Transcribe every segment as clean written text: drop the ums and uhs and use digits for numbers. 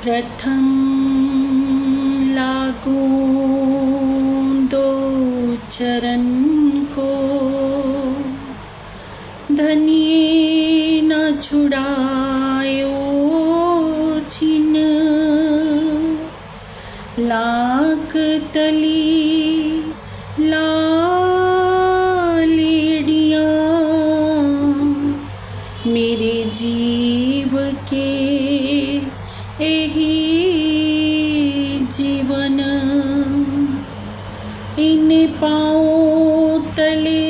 प्रथम लागू दो चरण को, धनिये न छुड़ायो छिन। लाख तली लालेड़ियाँ मेरे जीव के यही जीवन। इन पाँव तले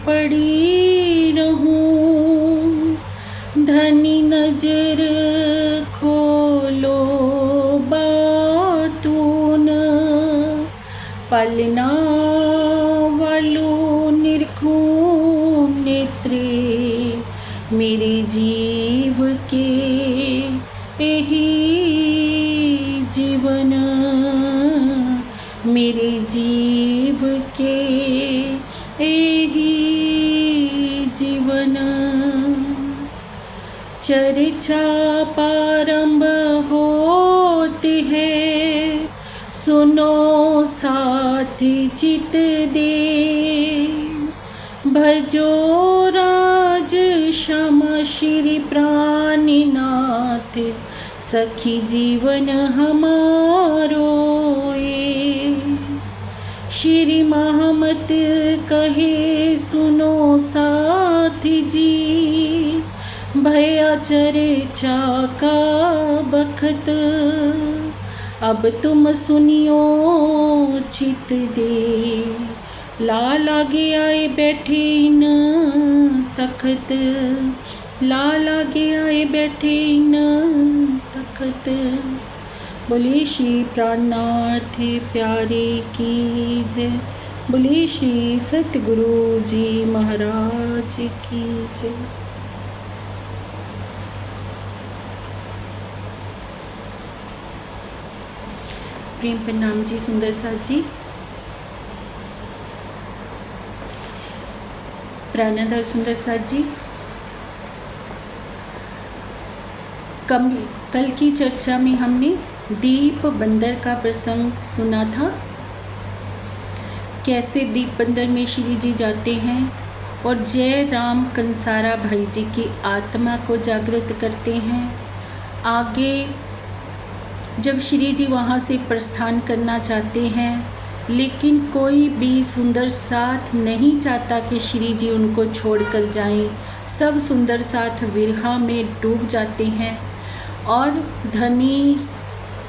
पड़ी रहूं, धनी नजर खोलो बातून। पलना वालो निरखूं नेत्रे मेरे जीव के यही जीवन। मेरे जीव के यही जीवन। चर्चा प्रारंभ होती है, सुनो साथी चित दे। भजो राज श्यामा श्री प्राणनाथ, सखी जीवन हमारो ये। श्री महामत कहे सुनो साथी जी, भया चर्चा का बखत। अब तुम सुनियो चित दे, लाल आगे आए बैठे न तखत। लाल आगे आए बैठे न तखत। बोले श्री प्राणनाथ प्यारे की जय। बोले श्री सतगुरु जी महाराज की जय। प्रेम प्रणाम जी सुंदर साथ जी। प्राणाधार सुंदर साथ जी। कल की चर्चा में हमने दीप बंदर का प्रसंग सुना था। कैसे दीप बंदर में श्री जी जाते हैं और जय राम कंसारा भाई जी की आत्मा को जागृत करते हैं। आगे जब श्री जी वहाँ से प्रस्थान करना चाहते हैं, लेकिन कोई भी सुंदर साथ नहीं चाहता कि श्री जी उनको छोड़कर जाएं। सब सुंदर साथ विरहा में डूब जाते हैं और धनी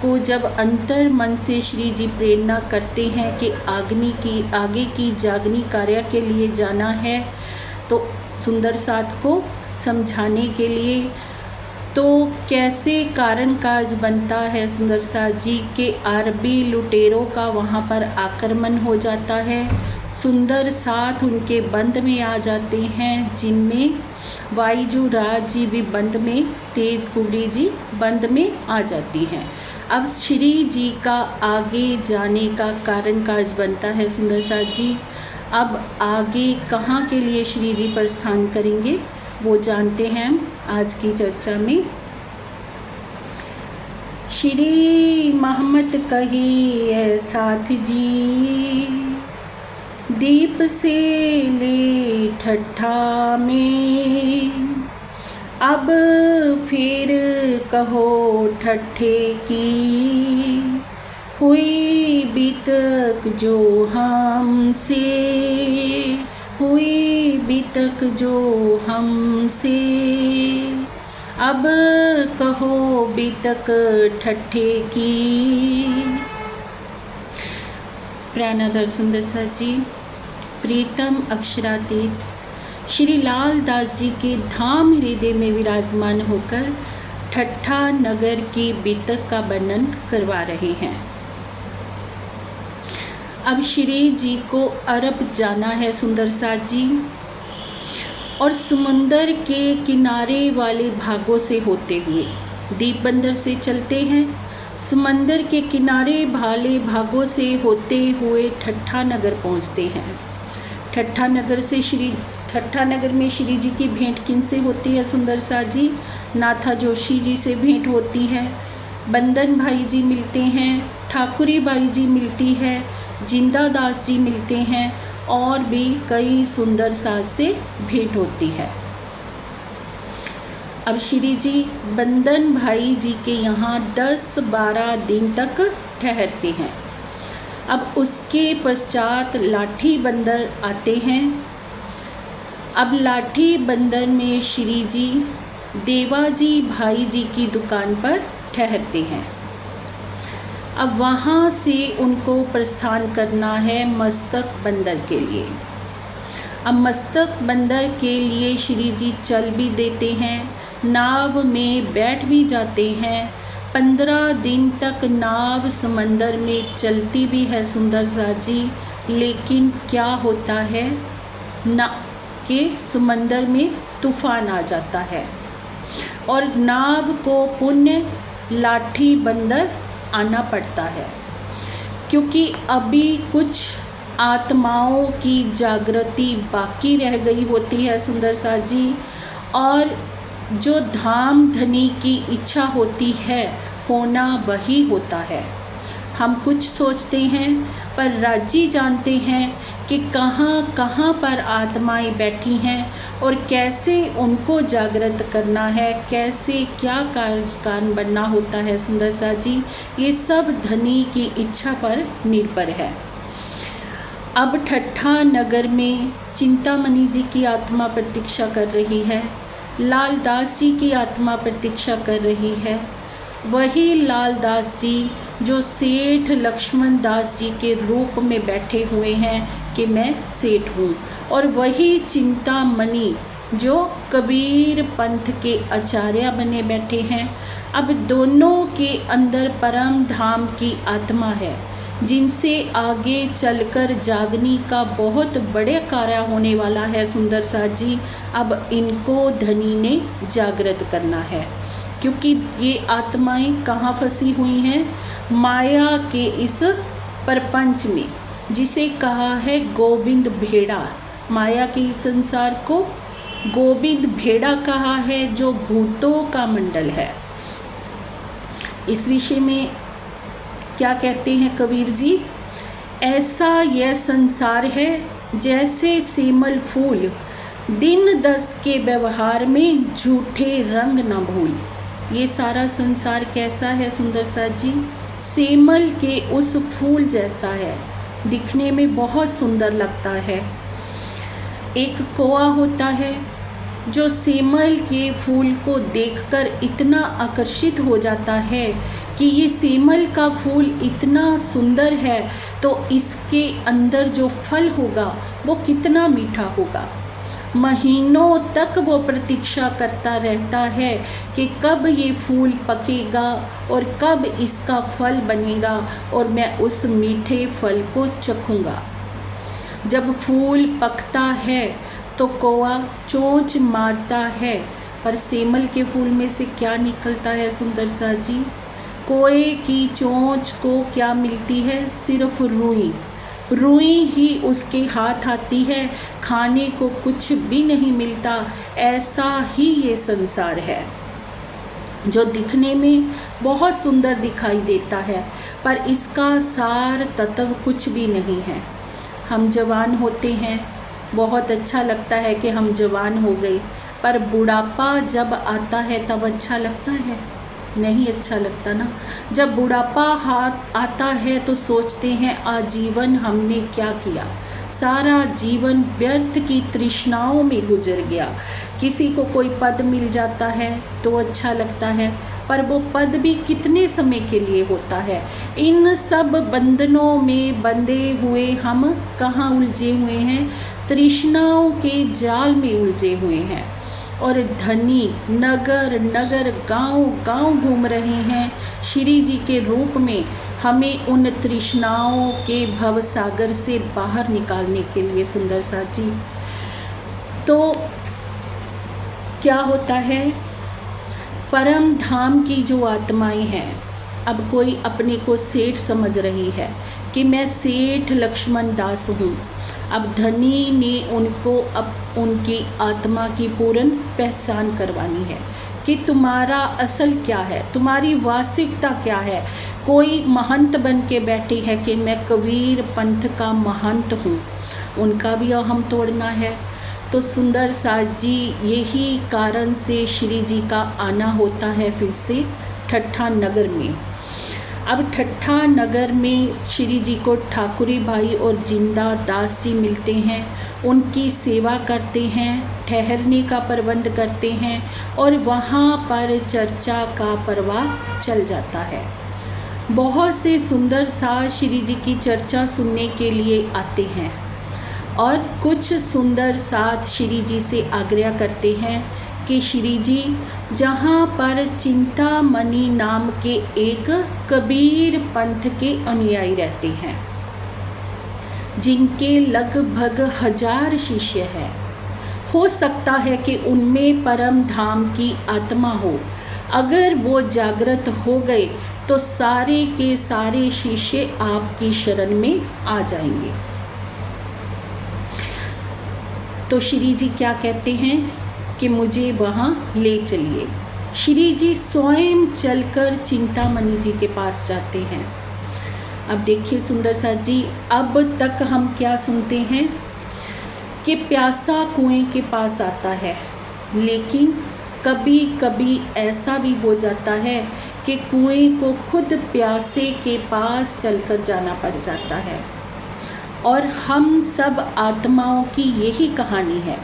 को जब अंतर मन से श्री जी प्रेरणा करते हैं कि आगे की जागनी कार्य के लिए जाना है, तो सुंदर साथ को समझाने के लिए तो कैसे कारण कार्य बनता है सुंदर साथ जी के अरबी लुटेरों का वहाँ पर आक्रमण हो जाता है। सुंदर साथ उनके बंद में आ जाते हैं, जिनमें वाईजू राज जी भी बंद में, तेज कुबरी जी बंद में आ जाती हैं। अब श्री जी का आगे जाने का कारण कार्य बनता है सुंदर साथ जी। अब आगे कहाँ के लिए श्री जी प्रस्थान करेंगे वो जानते हैं आज की चर्चा में। श्री मोहम्मद कही है साथ जी, दीप से ले ठट्ठा में। अब फिर कहो ठट्ठे की, हुई बीतक जो हमसे, हुई बीतक जो हमसे। अब कहो बीतक ठट्ठे की। प्राणाधार सुंदर साथ जी। प्रीतम अक्षरातीत श्री लाल दास जी के धाम हृदय में विराजमान होकर ठट्ठा नगर की बीतक का वर्णन करवा रहे हैं। अब श्री जी को अरब जाना है सुंदर साथ जी, और समुंदर के किनारे वाले भागों से होते हुए दीप बंदर से चलते हैं। समंदर के किनारे वाले भागों से होते हुए ठट्ठा नगर पहुंचते हैं। ठट्ठा नगर में श्री जी की भेंट किन से होती है सुंदर साथ जी? नाथा जोशी जी से भेंट होती है। बंदन भाई जी मिलते हैं, ठाकुरी बाई जी मिलती है, जिंदा दास जी मिलते हैं और भी कई सुंदर साज से भेंट होती है। अब श्री जी बंदन भाई जी के यहाँ 10-12 दिन तक ठहरते हैं। अब उसके पश्चात लाठी बंदर आते हैं। अब लाठी बंदर में श्री जी देवाजी भाई जी की दुकान पर ठहरते हैं। अब वहाँ से उनको प्रस्थान करना है मस्तक बंदर के लिए। अब मस्तक बंदर के लिए श्री जी चल भी देते हैं, नाव में बैठ भी जाते हैं। 15 दिन तक नाव समंदर में चलती भी है सुंदर सा जी, लेकिन क्या होता है ना कि समंदर में तूफान आ जाता है और नाव को पुण्य लाठी बंदर आना पड़ता है, क्योंकि अभी कुछ आत्माओं की जागृति बाकी रह गई होती है सुंदर सा जी, और जो धाम धनी की इच्छा होती है होना वही होता है। हम कुछ सोचते हैं पर राजी जानते हैं कि कहाँ कहाँ पर आत्माएं बैठी हैं और कैसे उनको जागृत करना है, कैसे क्या कारण बनना होता है सुंदर सा जी, ये सब धनी की इच्छा पर निर्भर है। अब ठट्ठा नगर में चिंतामणि जी की आत्मा प्रतीक्षा कर रही है, लाल दास जी की आत्मा प्रतीक्षा कर रही है। वही लाल दास जी जो सेठ लक्ष्मण दास जी के रूप में बैठे हुए हैं कि मैं सेठ हूँ, और वही चिंतामणि जो कबीर पंथ के आचार्य बने बैठे हैं। अब दोनों के अंदर परम धाम की आत्मा है, जिनसे आगे चलकर जागनी का बहुत बड़े कार्य होने वाला है सुंदर सा जी। अब इनको धनी ने जागृत करना है, क्योंकि ये आत्माएं कहाँ फंसी हुई हैं, माया के इस प्रपंच में, जिसे कहा है गोविंद भेड़ा। माया के इस संसार को गोविंद भेड़ा कहा है, जो भूतों का मंडल है। इस विषय में क्या कहते हैं कबीर जी, ऐसा यह संसार है जैसे सेमल फूल, दिन 10 के व्यवहार में झूठे रंग न भूल। ये सारा संसार कैसा है सुंदर सा जी, सेमल के उस फूल जैसा है, दिखने में बहुत सुंदर लगता है। एक कौआ होता है जो सेमल के फूल को देखकर इतना आकर्षित हो जाता है कि ये सेमल का फूल इतना सुंदर है, तो इसके अंदर जो फल होगा वो कितना मीठा होगा। महीनों तक वो प्रतीक्षा करता रहता है कि कब ये फूल पकेगा और कब इसका फल बनेगा और मैं उस मीठे फल को चखूँगा। जब फूल पकता है तो कौआ चोंच मारता है, पर सेमल के फूल में से क्या निकलता है सुंदर सा जी, कौए की चोंच को क्या मिलती है, सिर्फ रुई। रुई ही उसके हाथ आती है, खाने को कुछ भी नहीं मिलता। ऐसा ही ये संसार है, जो दिखने में बहुत सुंदर दिखाई देता है, पर इसका सार तत्व कुछ भी नहीं है। हम जवान होते हैं, बहुत अच्छा लगता है कि हम जवान हो गए, पर बुढ़ापा जब आता है तब अच्छा लगता है, नहीं अच्छा लगता ना। जब बुढ़ापा हाथ आता है तो सोचते हैं आजीवन हमने क्या किया, सारा जीवन व्यर्थ की तृष्णाओं में गुजर गया। किसी को कोई पद मिल जाता है तो अच्छा लगता है, पर वो पद भी कितने समय के लिए होता है। इन सब बंधनों में बंधे हुए हम कहाँ उलझे हुए हैं, तृष्णाओं के जाल में उलझे हुए हैं, और धनी नगर नगर गांव गांव घूम रहे हैं श्री जी के रूप में, हमें उन तृष्णाओं के भव सागर से बाहर निकालने के लिए सुंदर सा जी। तो क्या होता है, परम धाम की जो आत्माएं हैं, अब कोई अपने को सेठ समझ रही है कि मैं सेठ लक्ष्मण दास हूँ। अब धनी ने उनको अब उनकी आत्मा की पूर्ण पहचान करवानी है कि तुम्हारा असल क्या है, तुम्हारी वास्तविकता क्या है। कोई महंत बन के बैठी है कि मैं कबीर पंथ का महंत हूँ, उनका भी अहम तोड़ना है। तो सुंदर साथ जी यही कारण से श्री जी का आना होता है फिर से ठट्ठा नगर में। अब ठट्ठा नगर में श्री जी को ठाकुरी भाई और जिंदा दास जी मिलते हैं, उनकी सेवा करते हैं, ठहरने का प्रबंध करते हैं और वहाँ पर चर्चा का प्रवाह चल जाता है। बहुत से सुंदर साथ श्री जी की चर्चा सुनने के लिए आते हैं और कुछ सुंदर साथ श्री जी से आग्रह करते हैं कि श्री जी जहाँ पर चिंतामणि नाम के एक कबीर पंथ के अनुयायी रहते हैं, जिनके लगभग 1000 शिष्य हैं, हो सकता है कि उनमें परम धाम की आत्मा हो। अगर वो जागृत हो गए तो सारे के सारे शिष्य आपकी शरण में आ जाएंगे। तो श्री जी क्या कहते हैं कि मुझे वहाँ ले चलिए। श्री जी स्वयं चलकर चिंतामणि जी के पास जाते हैं। अब देखिए सुंदर साथ जी, अब तक हम क्या सुनते हैं कि प्यासा कुएं के पास आता है, लेकिन कभी कभी ऐसा भी हो जाता है कि कुएं को खुद प्यासे के पास चलकर जाना पड़ जाता है। और हम सब आत्माओं की यही कहानी है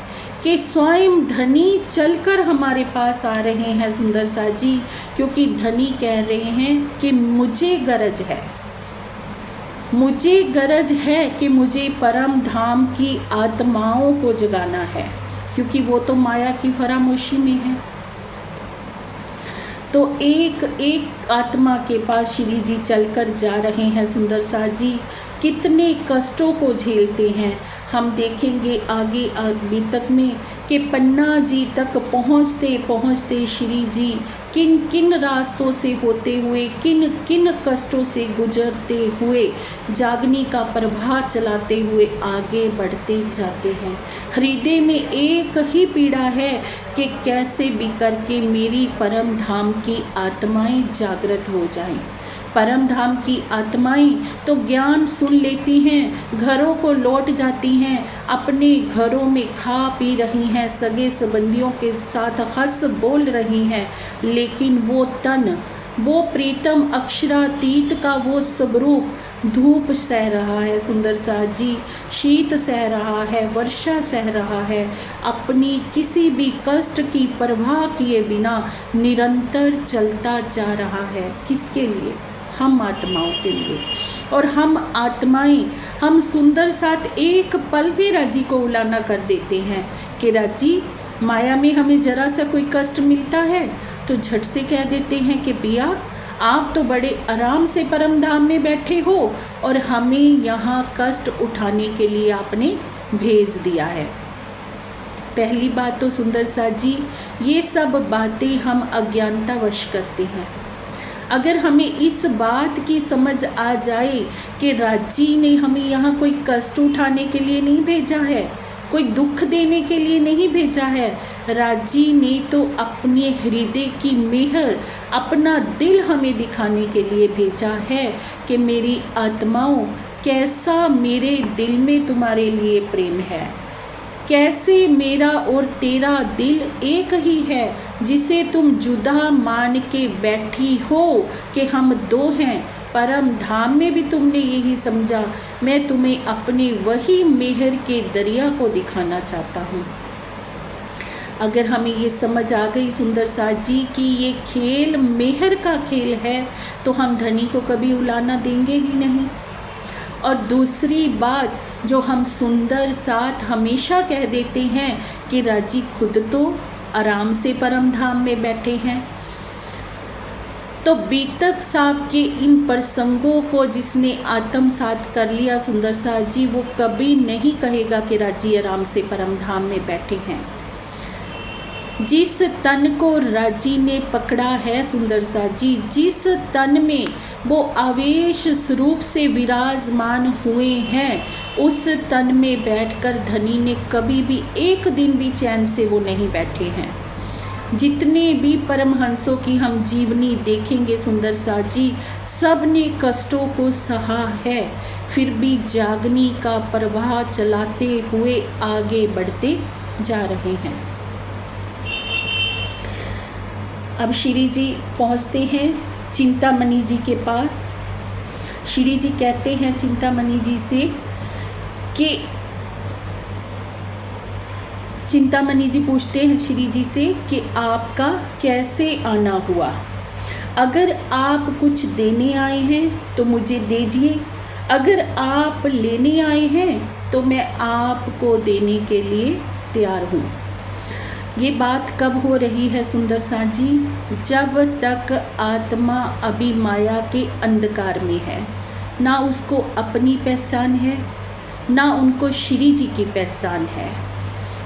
कि स्वयं धनी चलकर हमारे पास आ रहे हैं सुंदर साथ जी, क्योंकि धनी कह रहे हैं कि मुझे गरज है कि मुझे परम धाम की आत्माओं को जगाना है, क्योंकि वो तो माया की फरामोशी में है। तो एक एक आत्मा के पास श्री जी चलकर जा रहे हैं सुंदर साथ जी, कितने कष्टों को झेलते हैं। हम देखेंगे आगे तक में कि पन्ना जी तक पहुँचते पहुँचते श्री जी किन किन रास्तों से होते हुए, किन किन कष्टों से गुजरते हुए, जागनी का प्रवाह चलाते हुए आगे बढ़ते जाते हैं। हृदय में एक ही पीड़ा है कि कैसे भी करके मेरी परम धाम की आत्माएं जागृत हो जाएं। परम धाम की आत्माएं तो ज्ञान सुन लेती हैं, घरों को लौट जाती हैं, अपने घरों में खा पी रही हैं, सगे संबंधियों के साथ हंस बोल रही हैं, लेकिन वो तन, वो प्रीतम अक्षरातीत का वो स्वरूप धूप सह रहा है सुंदर साथ जी, शीत सह रहा है, वर्षा सह रहा है, अपनी किसी भी कष्ट की परवाह किए बिना निरंतर चलता जा रहा है। किसके लिए? हम आत्माओं के लिए। और हम आत्माएं, हम सुंदर साथ एक पल भी राजी को उलाना कर देते हैं कि राजी माया में हमें जरा सा कोई कष्ट मिलता है तो झट से कह देते हैं कि पिया आप तो बड़े आराम से परम धाम में बैठे हो और हमें यहाँ कष्ट उठाने के लिए आपने भेज दिया है। पहली बात तो सुंदर साथ जी, ये सब बातें हम अज्ञानतावश करते हैं। अगर हमें इस बात की समझ आ जाए कि राजी ने हमें यहाँ कोई कष्ट उठाने के लिए नहीं भेजा है, कोई दुख देने के लिए नहीं भेजा है, राजी ने तो अपने हृदय की मेहर, अपना दिल हमें दिखाने के लिए भेजा है कि मेरी आत्माओं, कैसा मेरे दिल में तुम्हारे लिए प्रेम है, कैसे मेरा और तेरा दिल एक ही है, जिसे तुम जुदा मान के बैठी हो कि हम दो हैं। परम धाम में भी तुमने यही समझा, मैं तुम्हें अपने वही मेहर के दरिया को दिखाना चाहता हूँ। अगर हमें ये समझ आ गई सुंदर साथ जी कि ये खेल मेहर का खेल है, तो हम धनी को कभी उलाना देंगे ही नहीं। और दूसरी बात जो हम सुंदर साथ हमेशा कह देते हैं कि राजी खुद तो आराम से परम धाम में बैठे हैं, तो बीतक साहब के इन प्रसंगों को जिसने आत्मसात कर लिया सुंदर साथ जी, वो कभी नहीं कहेगा कि राजी आराम से परम धाम में बैठे हैं। जिस तन को राजी ने पकड़ा है सुंदर सा जी, जिस तन में वो आवेश स्वरूप से विराजमान हुए हैं, उस तन में बैठकर धनी ने कभी भी एक दिन भी चैन से वो नहीं बैठे हैं। जितने भी परमहंसों की हम जीवनी देखेंगे सुंदर सा जी, सब ने कष्टों को सहा है, फिर भी जागनी का प्रवाह चलाते हुए आगे बढ़ते जा रहे हैं। अब श्री जी पहुंचते हैं चिंतामणि जी के पास। श्री जी कहते हैं चिंतामणि जी से कि चिंतामणि जी पूछते हैं श्री जी से कि आपका कैसे आना हुआ। अगर आप कुछ देने आए हैं तो मुझे दीजिए, अगर आप लेने आए हैं तो मैं आपको देने के लिए तैयार हूँ। ये बात कब हो रही है सुंदर सा जी? जब तक आत्मा अभी माया के अंधकार में है, ना उसको अपनी पहचान है, ना उनको श्री जी की पहचान है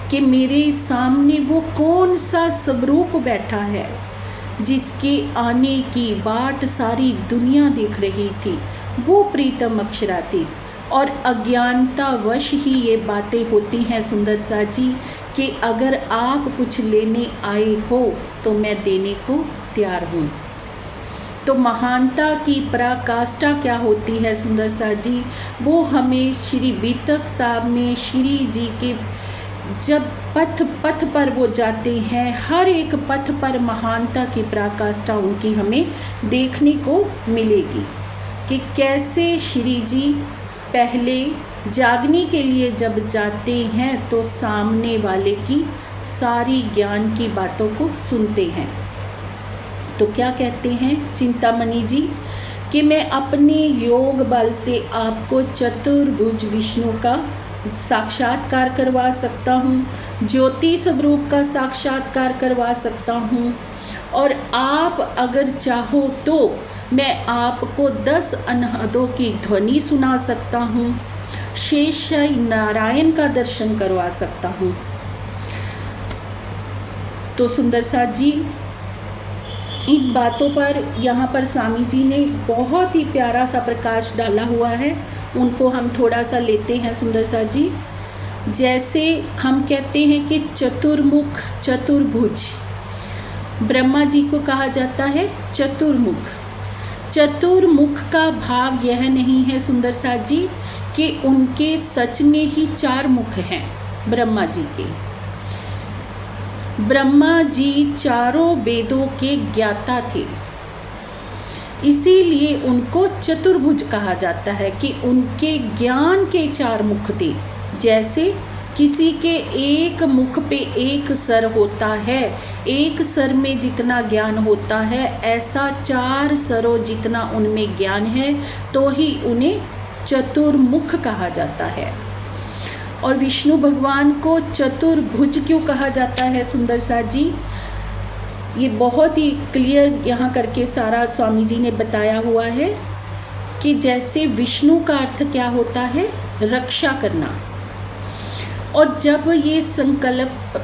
कि मेरे सामने वो कौन सा स्वरूप बैठा है जिसके आने की बाट सारी दुनिया देख रही थी, वो प्रीतम अक्षरातीत। और अज्ञानतावश ही ये बातें होती हैं सुंदर सा जी कि अगर आप कुछ लेने आए हो तो मैं देने को तैयार हूँ। तो महानता की पराकाष्ठा क्या होती है सुंदर सा जी? वो हमें श्री बीतक साहब में श्री जी के जब पथ पर वो जाते हैं, हर एक पथ पर महानता की पराकाष्ठा उनकी हमें देखने को मिलेगी कि कैसे श्री जी पहले जागने के लिए जब जाते हैं तो सामने वाले की सारी ज्ञान की बातों को सुनते हैं। तो क्या कहते हैं चिंतामणि जी कि मैं अपने योग बल से आपको चतुर्भुज विष्णु का साक्षात्कार करवा सकता हूँ, ज्योति स्वरूप का साक्षात्कार करवा सकता हूँ, और आप अगर चाहो तो मैं आपको 10 अनहदों की ध्वनि सुना सकता हूँ, शेषशायी नारायण का दर्शन करवा सकता हूँ। तो सुंदर सा जी इन बातों पर यहाँ पर स्वामी जी ने बहुत ही प्यारा सा प्रकाश डाला हुआ है, उनको हम थोड़ा सा लेते हैं सुंदर सा जी। जैसे हम कहते हैं कि चतुर्मुख चतुर्भुज, ब्रह्मा जी को कहा जाता है चतुर्मुख। चतुर्मुख का भाव यह नहीं है सुंदर सा जी कि उनके सच में ही 4 मुख हैं ब्रह्मा जी के। ब्रह्मा जी चारों वेदों के ज्ञाता थे, इसीलिए उनको चतुर्भुज कहा जाता है कि उनके ज्ञान के 4 मुख थे। जैसे किसी के एक मुख पे एक सर होता है, एक सर में जितना ज्ञान होता है, ऐसा 4 सरों जितना उनमें ज्ञान है, तो ही उन्हें चतुर्मुख कहा जाता है। और विष्णु भगवान को चतुर्भुज क्यों कहा जाता है सुंदर सा जी? ये बहुत ही क्लियर यहाँ करके सारा स्वामी जी ने बताया हुआ है कि जैसे विष्णु का अर्थ क्या होता है? रक्षा करना। और जब ये संकल्प,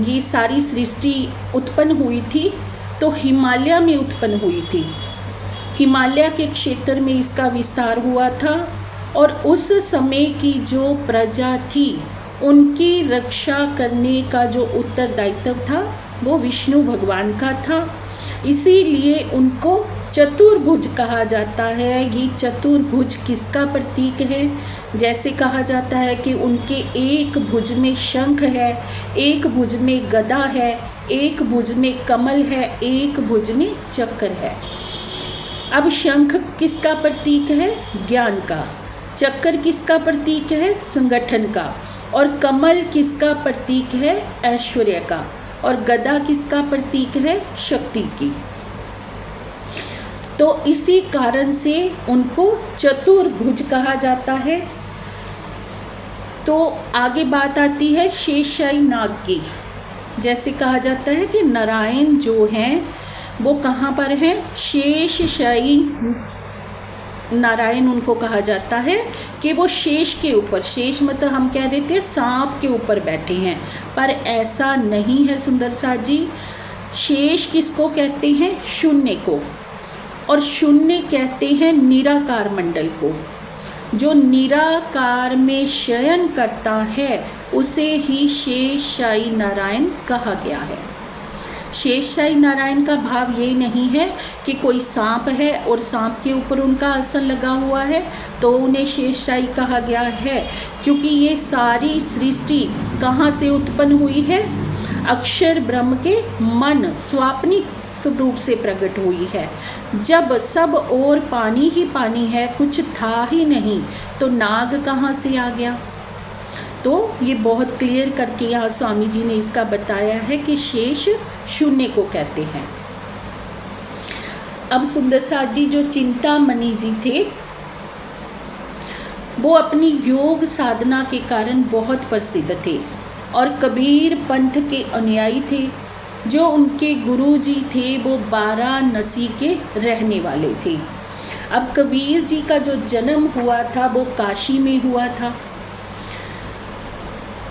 ये सारी सृष्टि उत्पन्न हुई थी तो हिमालय में उत्पन्न हुई थी। हिमालय के क्षेत्र में इसका विस्तार हुआ था, और उस समय की जो प्रजा थी उनकी रक्षा करने का जो उत्तरदायित्व था वो विष्णु भगवान का था, इसीलिए उनको चतुर्भुज कहा जाता है। ये चतुर्भुज किसका प्रतीक है? जैसे कहा जाता है कि उनके एक भुज में शंख है, एक भुज में गदा है, एक भुज में कमल है, एक भुज में चक्र है। अब शंख किसका प्रतीक है? ज्ञान का। चक्र किसका प्रतीक है? संगठन का। और कमल किसका प्रतीक है? ऐश्वर्य का। और गदा किसका प्रतीक है? शक्ति की। तो इसी कारण से उनको चतुर्भुज कहा जाता है। तो आगे बात आती है शेषशायी नाग की। जैसे कहा जाता है कि नारायण जो हैं वो कहाँ पर हैं? शेषशायी नारायण उनको कहा जाता है कि वो शेष के ऊपर, शेष मतलब हम कह देते हैं सांप के ऊपर बैठे हैं, पर ऐसा नहीं है सुंदर साथ जी। शेष किसको कहते हैं? शून्य को, और शून्य कहते हैं निराकार मंडल को। जो निराकार में शयन करता है उसे ही शेषशायी नारायण कहा गया है। शेषशायी नारायण का भाव ये नहीं है कि कोई सांप है और सांप के ऊपर उनका आसन लगा हुआ है तो उन्हें शेषशायी कहा गया है, क्योंकि ये सारी सृष्टि कहाँ से उत्पन्न हुई है? अक्षर ब्रह्म के मन स्वाप्निक स्वरूप से प्रकट हुई है। जब सब और पानी ही पानी है, कुछ था ही नहीं, तो नाग कहाँ से आ गया? तो ये बहुत क्लियर करके यहाँ स्वामी जी ने इसका बताया है कि शेष शून्य को कहते हैं। अब सुंदर साथ जी जो चिंतामणि जी थे वो अपनी योग साधना के कारण बहुत प्रसिद्ध थे और कबीर पंथ के अनुयायी थे। जो उनके गुरु जी थे वो वाराणसी के रहने वाले थे। अब कबीर जी का जो जन्म हुआ था वो काशी में हुआ था।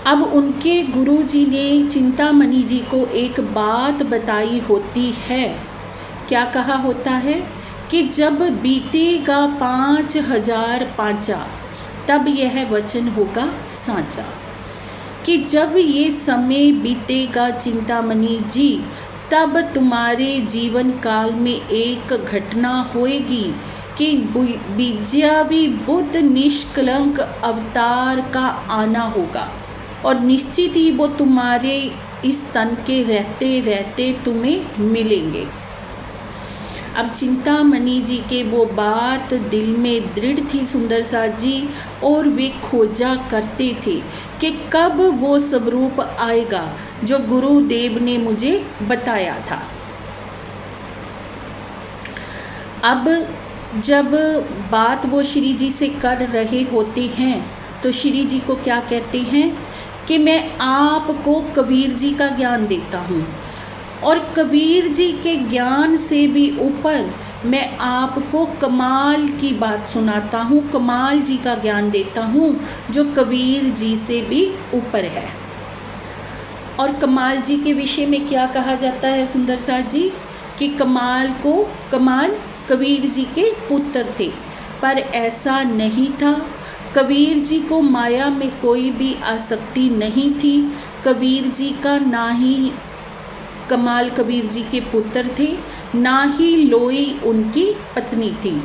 अब उनके गुरु जी ने चिंतामणि जी को एक बात बताई होती है। क्या कहा होता है कि जब बीतेगा 5000 पाँचा तब यह वचन होगा साँचा। कि जब ये समय बीतेगा चिंतामणि जी तब तुम्हारे जीवन काल में एक घटना होएगी कि विजयावी बुद्ध निष्कलंक अवतार का आना होगा और निश्चित ही वो तुम्हारे इस तन के रहते रहते तुम्हें मिलेंगे। अब चिंतामणि जी के वो बात दिल में दृढ़ थी सुंदर साथ जी, और वे खोजा करते थे कि कब वो स्वरूप आएगा जो गुरुदेव ने मुझे बताया था। अब जब बात वो श्री जी से कर रहे होते हैं तो श्री जी को क्या कहते हैं कि मैं आपको कबीर जी का ज्ञान देता हूँ, और कबीर जी के ज्ञान से भी ऊपर मैं आपको कमाल की बात सुनाता हूँ, कमाल जी का ज्ञान देता हूँ जो कबीर जी से भी ऊपर है। और कमाल जी के विषय में क्या कहा जाता है सुंदर साथ जी कि कमाल कबीर जी के पुत्र थे, पर ऐसा नहीं था। कबीर जी को माया में कोई भी आसक्ति नहीं थी। कबीर जी का ना ही कमाल कबीर जी के पुत्र थे, ना ही लोई उनकी पत्नी थी।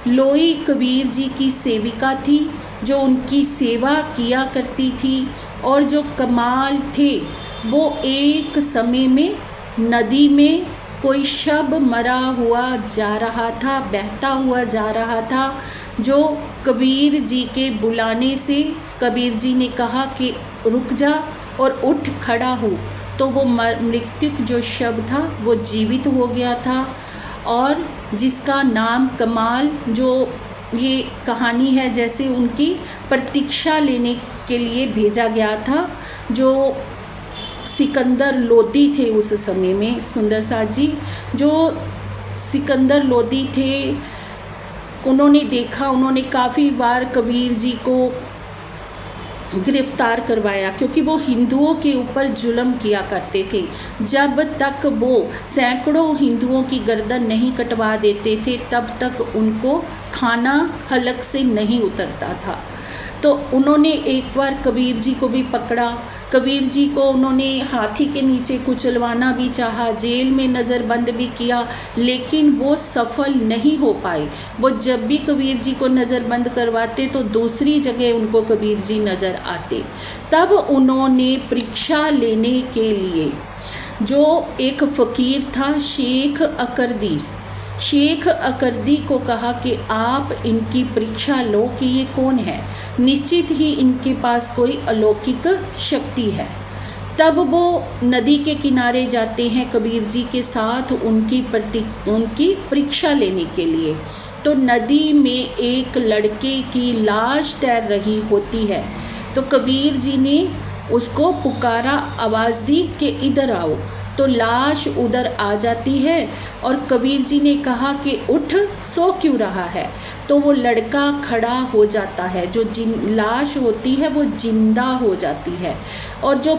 लोई कबीर जी की सेविका थी जो उनकी सेवा किया करती थी, और जो कमाल थे वो एक समय में नदी में कोई शब मरा हुआ जा रहा था, बहता हुआ जा रहा था, जो कबीर जी के बुलाने से कबीर जी ने कहा कि रुक जा और उठ खड़ा हो, तो वो मृत्युक जो शब था वो जीवित हो गया था, और जिसका नाम कमाल, जो ये कहानी है जैसे उनकी प्रतीक्षा लेने के लिए भेजा गया था, जो सिकंदर लोदी थे उस समय में सुंदर साथ जी। जो सिकंदर लोदी थे उन्होंने देखा, उन्होंने काफ़ी बार कबीर जी को गिरफ्तार करवाया, क्योंकि वो हिंदुओं के ऊपर जुल्म किया करते थे। जब तक वो सैकड़ों हिंदुओं की गर्दन नहीं कटवा देते थे तब तक उनको खाना हलक से नहीं उतरता था। तो उन्होंने एक बार कबीर जी को भी पकड़ा। कबीर जी को उन्होंने हाथी के नीचे कुचलवाना भी चाहा, जेल में नज़रबंद भी किया, लेकिन वो सफल नहीं हो पाए। वो जब भी कबीर जी को नज़रबंद करवाते तो दूसरी जगह उनको कबीर जी नज़र आते। तब उन्होंने परीक्षा लेने के लिए जो एक फ़कीर था शेख अकरदी को कहा कि आप इनकी परीक्षा लो कि ये कौन है, निश्चित ही इनके पास कोई अलौकिक शक्ति है। तब वो नदी के किनारे जाते हैं कबीर जी के साथ उनकी परीक्षा लेने के लिए। तो नदी में एक लड़के की लाश तैर रही होती है, तो कबीर जी ने उसको पुकारा, आवाज़ दी कि इधर आओ। तो लाश उधर आ जाती है और कबीर जी ने कहा कि उठ, सो क्यों रहा है। तो वो लड़का खड़ा हो जाता है, जो लाश होती है वो जिंदा हो जाती है। और जो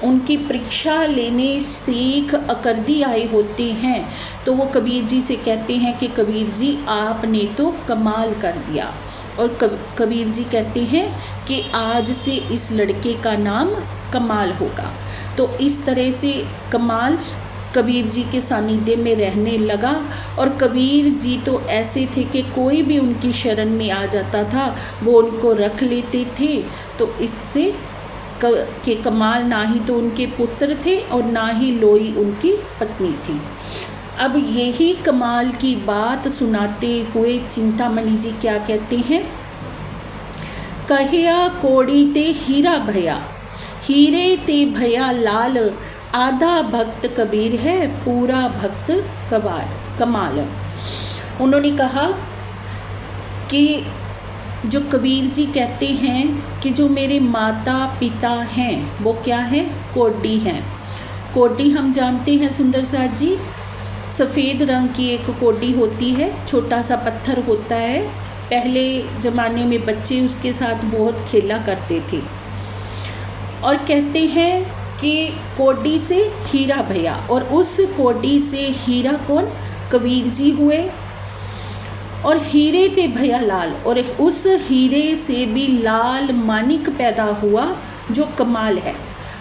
उनकी परीक्षा लेने सिख अकरदी आए होते हैं तो वो कबीर जी से कहते हैं कि कबीर जी आपने तो कमाल कर दिया। और कबीर जी कहते हैं कि आज से इस लड़के का नाम कमाल होगा। तो इस तरह से कमाल कबीर जी के सानिध्य में रहने लगा। और कबीर जी तो ऐसे थे कि कोई भी उनकी शरण में आ जाता था वो उनको रख लेते थे। तो इससे कि कमाल ना ही तो उनके पुत्र थे और ना ही लोई उनकी पत्नी थी। अब यही कमाल की बात सुनाते हुए चिंतामणि जी क्या कहते हैं, कहिया कोड़ी ते हीरा भया, हीरे ते भया लाल, आधा भक्त कबीर है पूरा भक्त कमाल। उन्होंने कहा कि जो कबीर जी कहते हैं कि जो मेरे माता पिता हैं वो क्या हैं, कोडी हैं। कोडी हम जानते हैं सुंदर साथ जी, सफ़ेद रंग की एक कोडी होती है, छोटा सा पत्थर होता है। पहले ज़माने में बच्चे उसके साथ बहुत खेला करते थे। और कहते हैं कि कोडी से हीरा भया, और उस कोडी से हीरा कौन, कबीर जी हुए। और हीरे ते भया लाल, और उस हीरे से भी लाल मानिक पैदा हुआ जो कमाल है।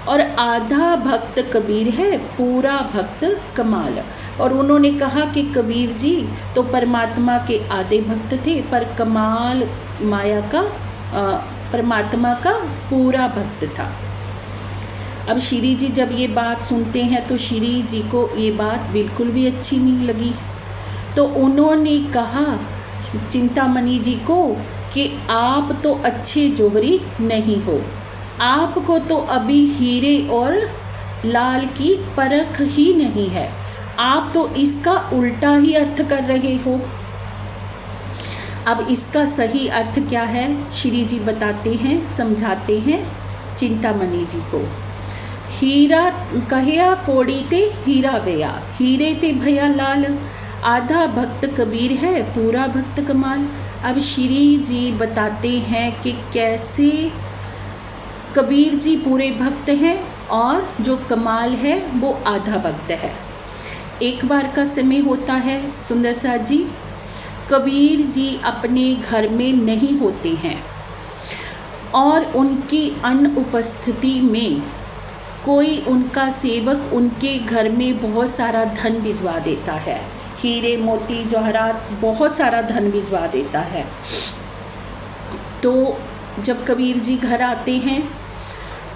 और आधा भक्त कबीर है पूरा भक्त कमाल। और उन्होंने कहा कि कबीर जी तो परमात्मा के आधे भक्त थे, पर कमाल माया का परमात्मा का पूरा भक्त था। अब श्री जी जब ये बात सुनते हैं तो श्री जी को ये बात बिल्कुल भी अच्छी नहीं लगी। तो उन्होंने कहा चिंतामणि जी को कि आप तो अच्छे जोहरी नहीं हो, आपको तो अभी हीरे और लाल की परख ही नहीं है, आप तो इसका उल्टा ही अर्थ कर रहे हो। अब इसका सही अर्थ क्या है श्री जी बताते हैं, समझाते हैं चिंतामणि जी को। हीरा कहिया कोड़ी ते हीरा भया, हीरे ते भया लाल, आधा भक्त कबीर है पूरा भक्त कमाल। अब श्री जी बताते हैं कि कैसे कबीर जी पूरे भक्त हैं और जो कमाल है वो आधा भक्त है। एक बार का समय होता है सुंदर साथ जी, कबीर जी अपने घर में नहीं होते हैं और उनकी अनुपस्थिति में कोई उनका सेवक उनके घर में बहुत सारा धन भिजवा देता है, हीरे मोती जवाहरात बहुत सारा धन भिजवा देता है। तो जब कबीर जी घर आते हैं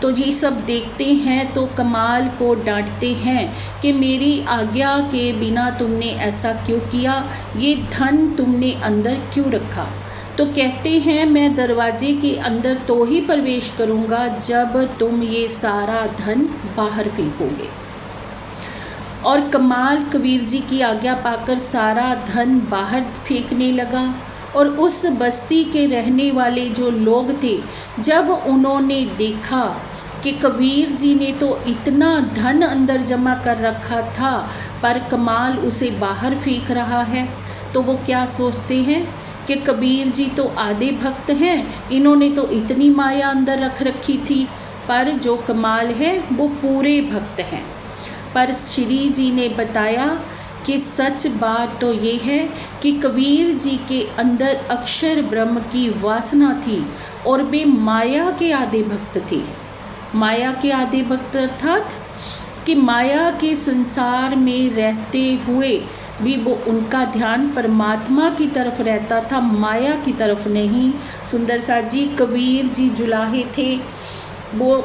तो ये सब देखते हैं तो कमाल को डांटते हैं कि मेरी आज्ञा के बिना तुमने ऐसा क्यों किया, ये धन तुमने अंदर क्यों रखा। तो कहते हैं मैं दरवाजे के अंदर तो ही प्रवेश करूँगा जब तुम ये सारा धन बाहर फेंकोगे। और कमाल कबीर जी की आज्ञा पाकर सारा धन बाहर फेंकने लगा। और उस बस्ती के रहने वाले जो लोग थे, जब उन्होंने देखा कि कबीर जी ने तो इतना धन अंदर जमा कर रखा था पर कमाल उसे बाहर फेंक रहा है, तो वो क्या सोचते हैं कि कबीर जी तो आधे भक्त हैं, इन्होंने तो इतनी माया अंदर रख रखी थी, पर जो कमाल है वो पूरे भक्त हैं। पर श्री जी ने बताया कि सच बात तो ये है कि कबीर जी के अंदर अक्षर ब्रह्म की वासना थी और वे माया के आधे भक्त थे। माया के आधे भक्त अर्थात कि माया के संसार में रहते हुए भी वो उनका ध्यान परमात्मा की तरफ रहता था, माया की तरफ नहीं। सुंदर साथ जी कबीर जी जुलाहे थे, वो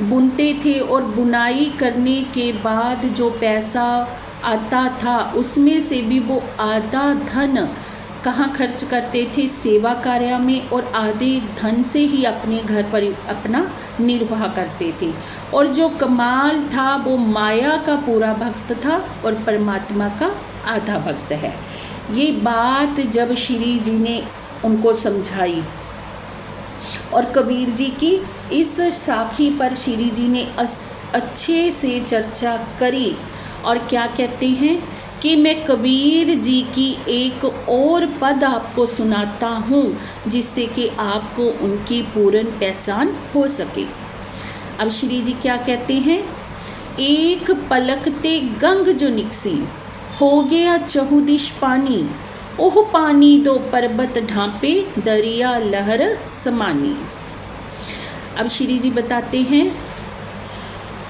बुनते थे और बुनाई करने के बाद जो पैसा आता था उसमें से भी वो आधा धन कहाँ खर्च करते थे, सेवा कार्य में, और आधे धन से ही अपने घर पर अपना निर्वाह करते थे। और जो कमाल था वो माया का पूरा भक्त था और परमात्मा का आधा भक्त है। ये बात जब श्री जी ने उनको समझाई और कबीर जी की इस साखी पर श्री जी ने अच्छे से चर्चा करी और क्या कहते हैं कि मैं कबीर जी की एक और पद आपको सुनाता हूँ जिससे कि आपको उनकी पूर्ण पहचान हो सके। अब श्री जी क्या कहते हैं, एक पलकते गंग जो निकसी, हो गया चहुदिश पानी, ओह पानी दो पर्वत ढांपे, दरिया लहर समानी। अब श्री जी बताते हैं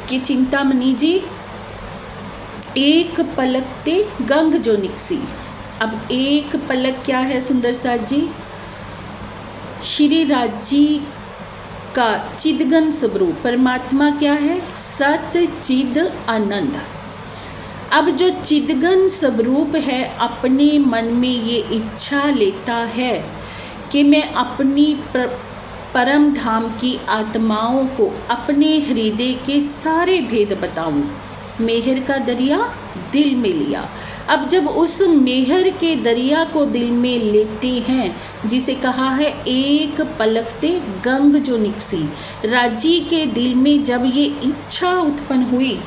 कि चिंतामणि जी, एक पलकते गंग जो निकसी। अब एक पलक क्या है सुंदर साथ जी, श्री राज जी का चिदगन स्वरूप परमात्मा क्या है, सत चिद आनंद। अब जो चिदगन स्वरूप है अपने मन में ये इच्छा लेता है कि मैं अपनी परम धाम की आत्माओं को अपने हृदय के सारे भेद बताऊं। मेहर का दरिया दिल में लिया। अब जब उस मेहर के दरिया को दिल में लेते हैं, जिसे कहा है एक पलकते गंग जो निकसी, राजी के दिल में जब ये इच्छा उत्पन्न हुई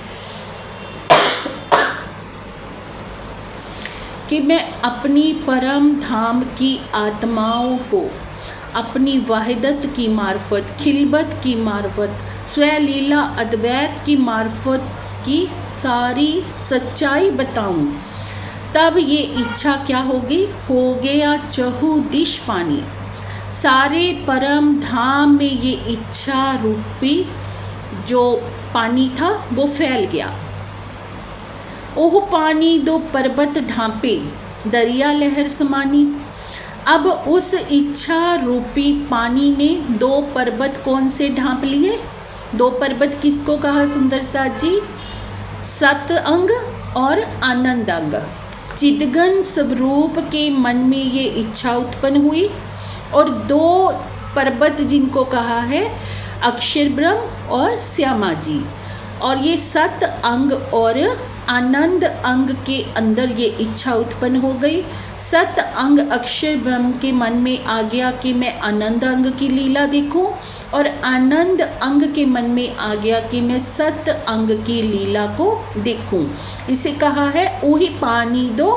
कि मैं अपनी परम धाम की आत्माओं को अपनी वाहिदत की मार्फत, खिलबत की मार्फत, स्वलीला अद्वैत की मार्फत की सारी सच्चाई बताऊं, तब ये इच्छा क्या होगी, हो गया चहु दिश पानी। सारे परम धाम में ये इच्छा रूपी जो पानी था वो फैल गया। ओह पानी दो पर्वत ढांपे, दरिया लहर समानी। अब उस इच्छा रूपी पानी ने दो पर्वत कौन से ढांप लिए, दो पर्वत किसको कहा सुंदर साथ जी, सत अंग और आनंद अंग। चिदगन स्वरूप के मन में ये इच्छा उत्पन्न हुई और दो पर्वत जिनको कहा है अक्षर ब्रह्म और श्यामा जी, और ये सत अंग और आनंद अंग के अंदर ये इच्छा उत्पन्न हो गई। सत अंग अक्षर ब्रह्म के मन में आ गया कि मैं आनंद अंग की लीला देखूं, और आनंद अंग के मन में आ गया कि मैं सत अंग की लीला को देखूं। इसे कहा है ओही पानी दो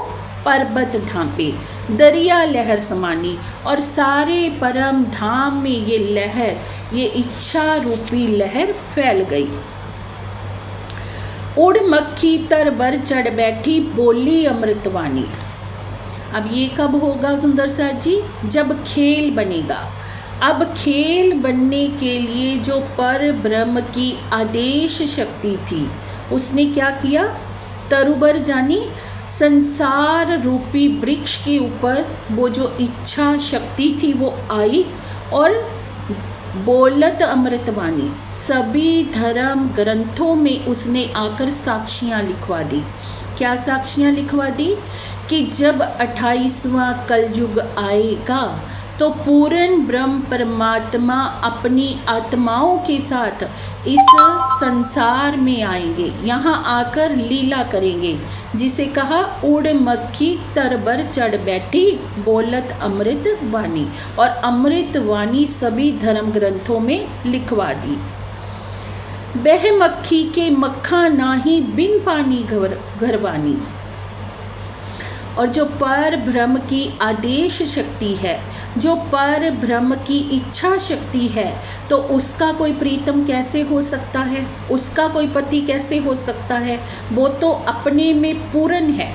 पर्वत ढांपे, दरिया लहर समानी। और सारे परम धाम में ये लहर, ये इच्छा रूपी लहर फैल गई। उड़ मक्खी तर बर चढ़ बैठी, बोली अमृतवाणी। अब ये कब होगा सुंदर साथ जी, जब खेल बनेगा। अब खेल बनने के लिए जो पर ब्रह्म की आदेश शक्ति थी उसने क्या किया, तरुबर जानी संसार रूपी वृक्ष के ऊपर वो जो इच्छा शक्ति थी वो आई और बोलत अमृतवाणी सभी धर्म ग्रंथों में उसने आकर साक्षियाँ लिखवा दी। क्या साक्षियाँ लिखवा दी कि जब 28वां कलयुग आएगा तो पूर्ण ब्रह्म परमात्मा अपनी आत्माओं के साथ इस संसार में आएंगे, यहाँ आकर लीला करेंगे। जिसे कहा उड़ मक्खी तरबर चढ़ बैठी, बोलत अमृत वाणी, और अमृत वाणी सभी धर्म ग्रंथों में लिखवा दी। बह मक्खी के मक्खा नाही, बिन पानी घरवानी। और जो पर ब्रह्म की आदेश शक्ति है, जो पर ब्रह्म की इच्छा शक्ति है, तो उसका कोई प्रीतम कैसे हो सकता है, उसका कोई पति कैसे हो सकता है, वो तो अपने में पूर्ण है।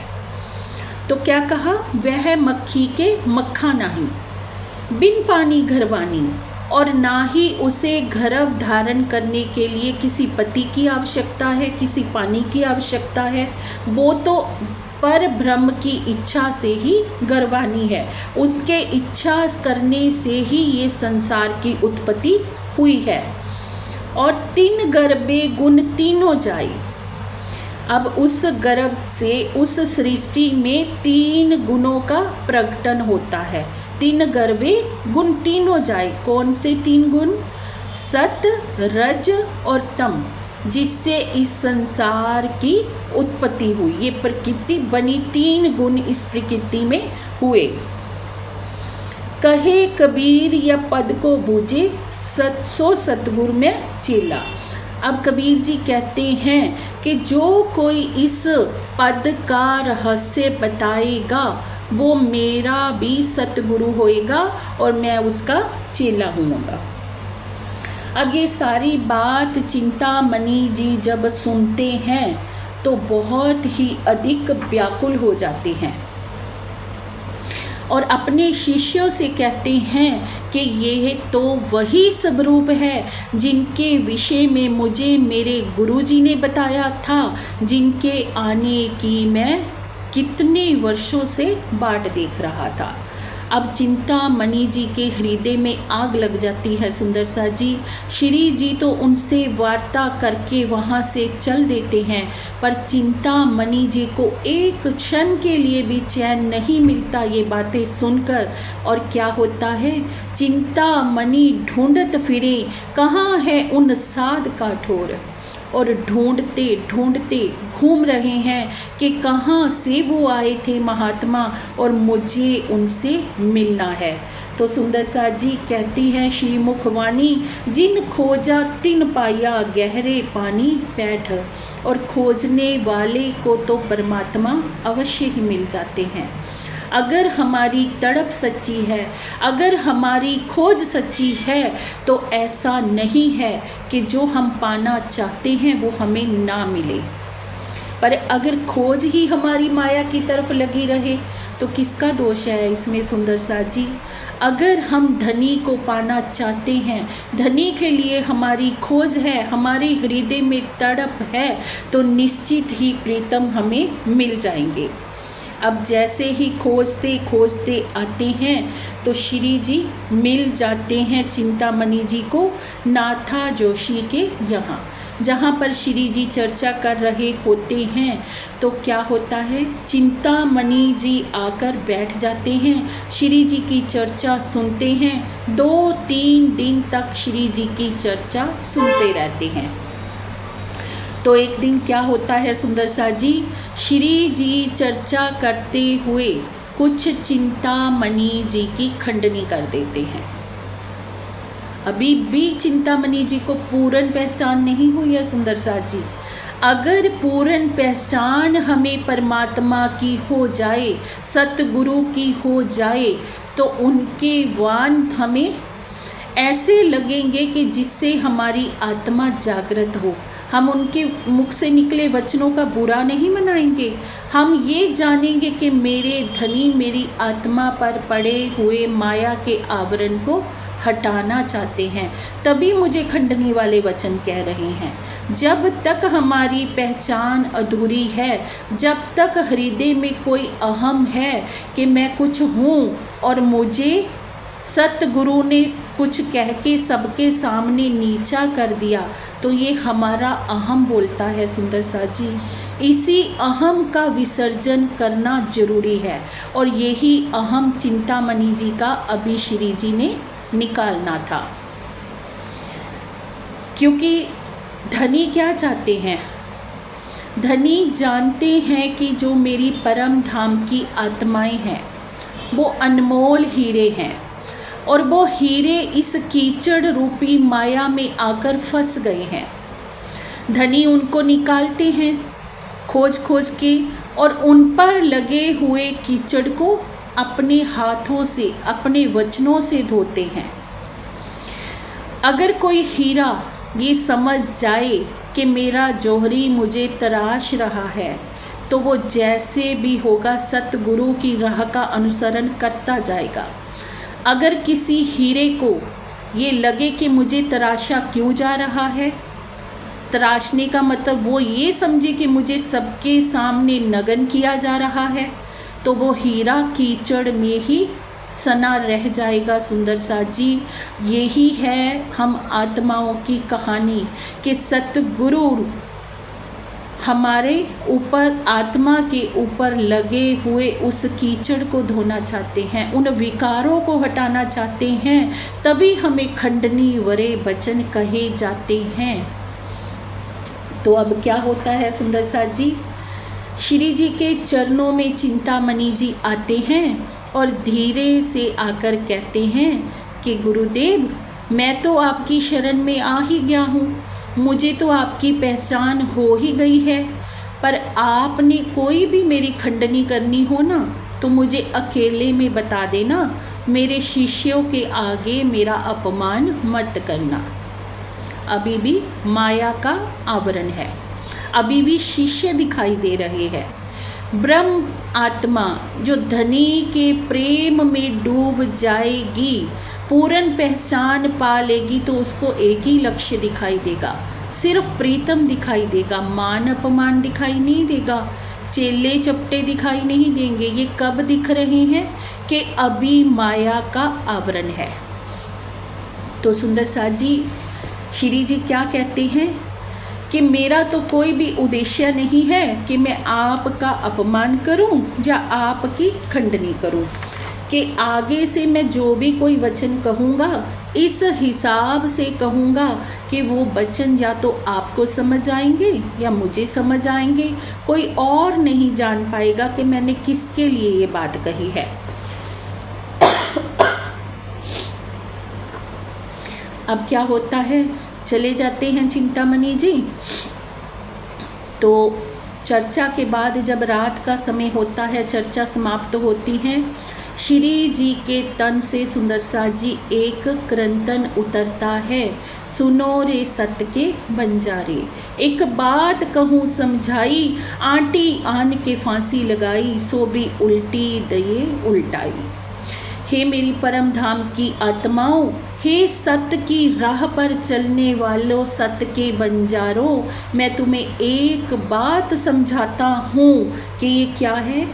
तो क्या कहा, वह मक्खी के मक्खा नहीं, बिन पानी घरवानी, और ना ही उसे गर्भ धारण करने के लिए किसी पति की आवश्यकता है, किसी पानी की आवश्यकता है। वो तो पर ब्रह्म की इच्छा से ही गर्वानी है, उनके इच्छा करने से ही ये संसार की उत्पत्ति हुई है। और तीन गर्भे गुण तीनों जाए। अब उस गर्भ से उस सृष्टि में तीन गुणों का प्रकटन होता है। तीन गर्भे गुण तीनों जाए। कौन से तीन गुण, सत रज और तम, जिससे इस संसार की उत्पत्ति हुई, ये प्रकृति बनी। तीन गुण इस प्रकृति में हुए। कहे कबीर या पद को बूझे, सो सतगुरु में चेला। अब कबीर जी कहते हैं कि जो कोई इस पद का रहस्य बताएगा वो मेरा भी सतगुरु होएगा और मैं उसका चेला होऊंगा। अब ये सारी बात चिंतामणि जी जब सुनते हैं तो बहुत ही अधिक व्याकुल हो जाते हैं और अपने शिष्यों से कहते हैं कि ये तो वही स्वरूप है जिनके विषय में मुझे मेरे गुरुजी ने बताया था, जिनके आने की मैं कितने वर्षों से बाट देख रहा था। अब चिंतामणि जी के हृदय में आग लग जाती है सुंदर सा जी। श्री जी तो उनसे वार्ता करके वहाँ से चल देते हैं, पर चिंतामणि जी को एक क्षण के लिए भी चैन नहीं मिलता ये बातें सुनकर। और क्या होता है, चिंतामणि ढूंढत फिरे कहाँ है उन साध का ठोर, और ढूंढते ढूंढते घूम रहे हैं कि कहाँ से वो आए थे महात्मा और मुझे उनसे मिलना है। तो सुंदर सा जी कहती हैं श्री मुखवाणी, जिन खोजा तिन पाया गहरे पानी पैठ, और खोजने वाले को तो परमात्मा अवश्य ही मिल जाते हैं। अगर हमारी तड़प सच्ची है, अगर हमारी खोज सच्ची है, तो ऐसा नहीं है कि जो हम पाना चाहते हैं वो हमें ना मिले। पर अगर खोज ही हमारी माया की तरफ लगी रहे तो किसका दोष है इसमें सुंदर सा जी। अगर हम धनी को पाना चाहते हैं, धनी के लिए हमारी खोज है, हमारे हृदय में तड़प है, तो निश्चित ही प्रीतम हमें मिल जाएंगे। अब जैसे ही खोजते खोजते आते हैं तो श्री जी मिल जाते हैं चिंतामणि जी को नाथा जोशी के यहाँ, जहाँ पर श्री जी चर्चा कर रहे होते हैं। तो क्या होता है, चिंतामणि जी आकर बैठ जाते हैं, श्री जी की चर्चा सुनते हैं। 2-3 दिन तक श्री जी की चर्चा सुनते रहते हैं। तो एक दिन क्या होता है सुंदर सा जी, श्री जी चर्चा करते हुए कुछ चिंतामणि जी की खंडनी कर देते हैं। अभी भी चिंतामणि जी को पूर्ण पहचान नहीं हुई है सुंदर सा जी। अगर पूर्ण पहचान हमें परमात्मा की हो जाए, सतगुरु की हो जाए, तो उनके वाण हमें ऐसे लगेंगे कि जिससे हमारी आत्मा जागृत हो। हम उनके मुख से निकले वचनों का बुरा नहीं मनाएंगे, हम ये जानेंगे कि मेरे धनी मेरी आत्मा पर पड़े हुए माया के आवरण को हटाना चाहते हैं, तभी मुझे खंडनी वाले वचन कह रहे हैं। जब तक हमारी पहचान अधूरी है, जब तक हृदय में कोई अहम है कि मैं कुछ हूँ और मुझे सतगुरु ने कुछ कह के सबके सामने नीचा कर दिया, तो ये हमारा अहम बोलता है सुंदर सा जी। इसी अहम का विसर्जन करना जरूरी है और यही अहम चिंतामणि जी का अभी श्री जी ने निकालना था। क्योंकि धनी क्या चाहते हैं, धनी जानते हैं कि जो मेरी परम धाम की आत्माएं हैं वो अनमोल हीरे हैं, और वो हीरे इस कीचड़ रूपी माया में आकर फंस गए हैं। धनी उनको निकालते हैं खोज खोज के, और उन पर लगे हुए कीचड़ को अपने हाथों से, अपने वचनों से धोते हैं। अगर कोई हीरा ये समझ जाए कि मेरा जौहरी मुझे तराश रहा है, तो वो जैसे भी होगा सतगुरु की राह का अनुसरण करता जाएगा। अगर किसी हीरे को ये लगे कि मुझे तराशा क्यों जा रहा है, तराशने का मतलब वो ये समझे कि मुझे सबके सामने नगन किया जा रहा है, तो वो हीरा कीचड़ में ही सना रह जाएगा सुंदर सा जी। यही है हम आत्माओं की कहानी कि सतगुरु हमारे ऊपर, आत्मा के ऊपर लगे हुए उस कीचड़ को धोना चाहते हैं, उन विकारों को हटाना चाहते हैं, तभी हमें खंडनी वरे वचन कहे जाते हैं। तो अब क्या होता है सुंदर सा जी, श्री जी के चरणों में चिंतामणि जी आते हैं और धीरे से आकर कहते हैं कि गुरुदेव, मैं तो आपकी शरण में आ ही गया हूँ, मुझे तो आपकी पहचान हो ही गई है, पर आपने कोई भी मेरी खंडनी करनी हो ना तो मुझे अकेले में बता देना, मेरे शिष्यों के आगे मेरा अपमान मत करना। अभी भी माया का आवरण है, अभी भी शिष्य दिखाई दे रहे हैं। ब्रह्म आत्मा जो धनी के प्रेम में डूब जाएगी, पूर्ण पहचान पा लेगी, तो उसको एक ही लक्ष्य दिखाई देगा, सिर्फ प्रीतम दिखाई देगा, मान अपमान दिखाई नहीं देगा, चेले चपटे दिखाई नहीं देंगे। ये कब दिख रहे हैं कि अभी माया का आवरण है। तो सुंदर साथ जी, श्री जी क्या कहते हैं कि मेरा तो कोई भी उद्देश्य नहीं है कि मैं आपका अपमान करूं या आपकी खंडनी करूं, कि आगे से मैं जो भी कोई वचन कहूँगा इस हिसाब से कहूँगा कि वो वचन या तो आपको समझ आएंगे या मुझे समझ आएंगे, कोई और नहीं जान पाएगा कि मैंने किसके लिए ये बात कही है। अब क्या होता है, चले जाते हैं चिंतामणि जी। तो चर्चा के बाद जब रात का समय होता है, चर्चा समाप्त होती है, श्री जी के तन से सुंदर साथ जी एक क्रंदन उतरता है। सुनो रे सत के बंजारे, एक बात कहूँ समझाई, आंटी आन के फांसी लगाई, सो भी उल्टी दये उल्टाई। हे मेरी परम धाम की आत्माओं, हे सत्य की राह पर चलने वालों, सत्य के बंजारों, मैं तुम्हें एक बात समझाता हूँ कि ये क्या है।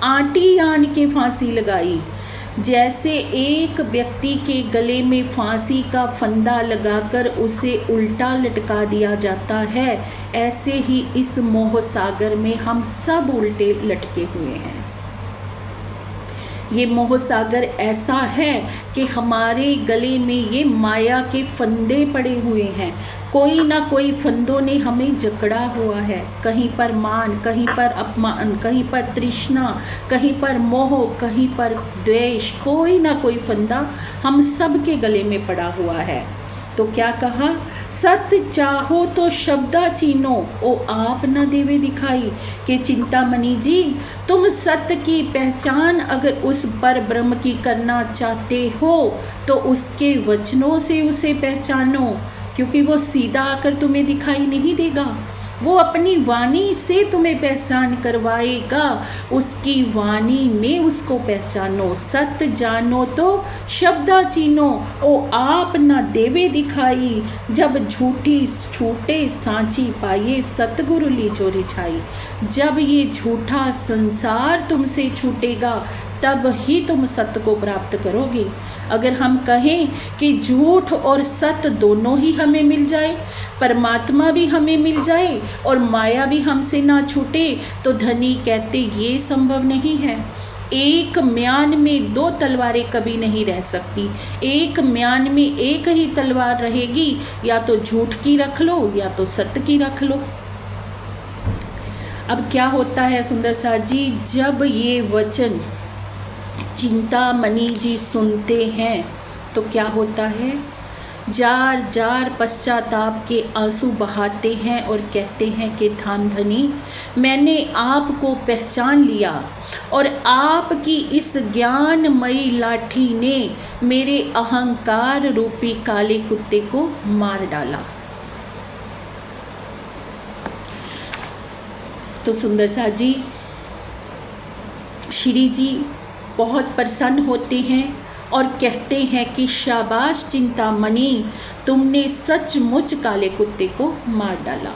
आंटी आन के फांसी लगाई, जैसे एक व्यक्ति के गले में फांसी का फंदा लगाकर उसे उल्टा लटका दिया जाता है, ऐसे ही इस मोह सागर में हम सब उल्टे लटके हुए हैं। ये मोह सागर ऐसा है कि हमारे गले में ये माया के फंदे पड़े हुए हैं, कोई ना कोई फंदों ने हमें जकड़ा हुआ है। कहीं पर मान, कहीं पर अपमान, कहीं पर तृष्णा, कहीं पर मोह, कहीं पर द्वेष, कोई ना कोई फंदा हम सब के गले में पड़ा हुआ है। तो क्या कहा, सत्य चाहो तो शब्दा चीनो, ओ आप न देवे दिखाई। कि चिंतामणि जी, तुम सत्य की पहचान अगर उस पर ब्रह्म की करना चाहते हो तो उसके वचनों से उसे पहचानो, क्योंकि वो सीधा आकर तुम्हें दिखाई नहीं देगा, वो अपनी वाणी से तुम्हें पहचान करवाएगा, उसकी वाणी में उसको पहचानो। सत्य जानो तो शब्दा चीनो, ओ आप न देवे दिखाई, जब झूठी छूटे सांची पाए, सतगुरु ली चोरी छाई। जब ये झूठा संसार तुमसे छूटेगा तब ही तुम सत्य को प्राप्त करोगे। अगर हम कहें कि झूठ और सत्य दोनों ही हमें मिल जाए, परमात्मा भी हमें मिल जाए और माया भी हमसे ना छूटे, तो धनी कहते ये संभव नहीं है। एक म्यान में दो तलवारें कभी नहीं रह सकती, एक म्यान में एक ही तलवार रहेगी, या तो झूठ की रख लो या तो सत्य की रख लो। अब क्या होता है सुंदर साथ जी, जब ये वचन चिंतामणि जी सुनते हैं तो क्या होता है, जार जार पश्चाताप के आंसू बहाते हैं और कहते हैं कि धामधनी, मैंने आपको पहचान लिया और आपकी इस ज्ञानमयी लाठी ने मेरे अहंकार रूपी काले कुत्ते को मार डाला। तो सुंदर सा जी, श्री जी बहुत प्रसन्न होते हैं और कहते हैं कि शाबाश चिंतामणि, तुमने सचमुच काले कुत्ते को मार डाला।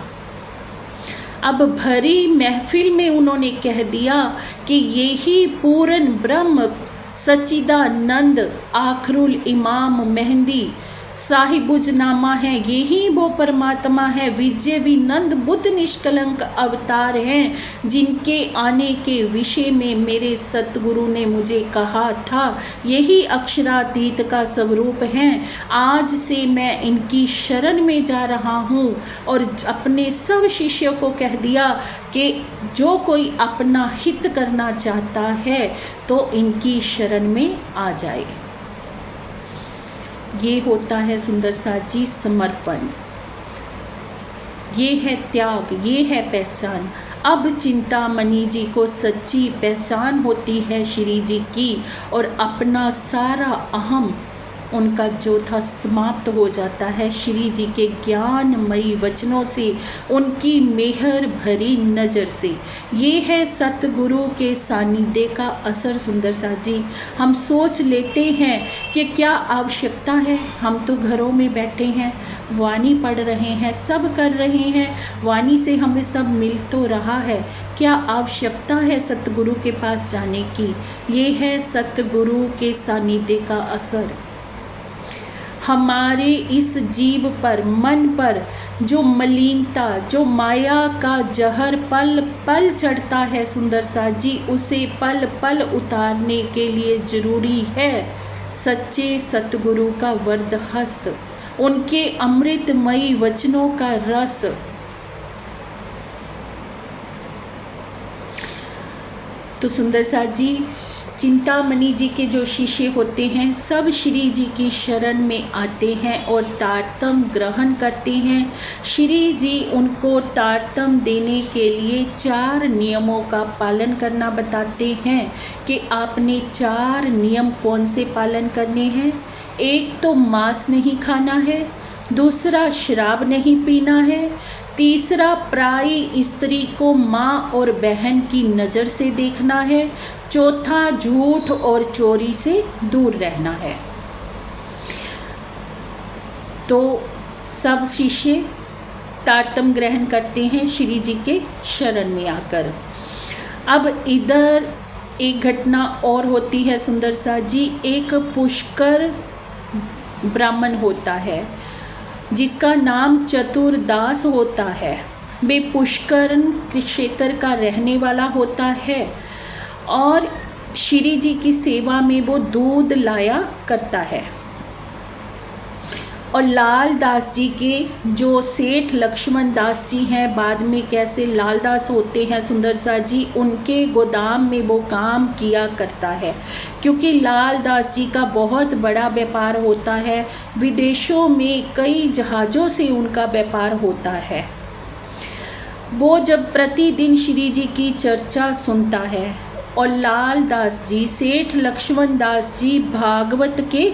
अब भरी महफिल में उन्होंने कह दिया कि यही पूर्ण ब्रह्म सच्चिदानंद आखरुल इमाम मेहंदी साहिबुजनामा है, यही वो परमात्मा है, विजय विनंद बुद्ध निष्कलंक अवतार हैं, जिनके आने के विषय में मेरे सतगुरु ने मुझे कहा था, यही अक्षरातीत का स्वरूप हैं। आज से मैं इनकी शरण में जा रहा हूँ और अपने सब शिष्यों को कह दिया कि जो कोई अपना हित करना चाहता है तो इनकी शरण में आ जाए। ये होता है सुंदर साथ जी समर्पण। ये है त्याग, ये है पहचान। अब चिंतामणि जी को सच्ची पहचान होती है श्री जी की, और अपना सारा अहम उनका जो था समाप्त हो जाता है श्री जी के ज्ञानमयी वचनों से, उनकी मेहर भरी नज़र से। ये है सतगुरु के सानिध्य का असर। सुंदर साथ जी, हम सोच लेते हैं कि क्या आवश्यकता है, हम तो घरों में बैठे हैं, वाणी पढ़ रहे हैं, सब कर रहे हैं, वाणी से हमें सब मिल तो रहा है, क्या आवश्यकता है सतगुरु के पास जाने की? ये है सतगुरु के सानिध्य का असर। हमारे इस जीव पर, मन पर जो मलिनता, जो माया का जहर पल पल चढ़ता है सुंदर साथ जी, उसे पल पल उतारने के लिए जरूरी है सच्चे सतगुरु का वरद हस्त, उनके अमृतमयी वचनों का रस। तो सुंदर साथ जी, चिंतामणि जी के जो शिष्य होते हैं सब श्री जी की शरण में आते हैं और तारतम ग्रहण करते हैं। श्री जी उनको तारतम देने के लिए 4 नियमों का पालन करना बताते हैं कि आपने 4 नियम कौन से पालन करने हैं। एक तो मांस नहीं खाना है, दूसरा शराब नहीं पीना है, तीसरा पराई स्त्री को माँ और बहन की नज़र से देखना है, चौथा झूठ और चोरी से दूर रहना है। तो सब शिष्य तारतम ग्रहण करते हैं श्री जी के शरण में आकर। अब इधर एक घटना और होती है सुंदर साथ जी। एक पुष्कर ब्राह्मण होता है जिसका नाम चतुरदास होता है। वे पुष्कर क्षेत्र का रहने वाला होता है और श्री जी की सेवा में वो दूध लाया करता है। और लाल दास जी के जो सेठ लक्ष्मण दास जी हैं, बाद में कैसे लाल दास होते हैं सुंदर साथ जी, उनके गोदाम में वो काम किया करता है। क्योंकि लाल दास जी का बहुत बड़ा व्यापार होता है, विदेशों में कई जहाज़ों से उनका व्यापार होता है। वो जब प्रतिदिन श्री जी की चर्चा सुनता है, और लाल दास जी, सेठ लक्ष्मण दास जी भागवत के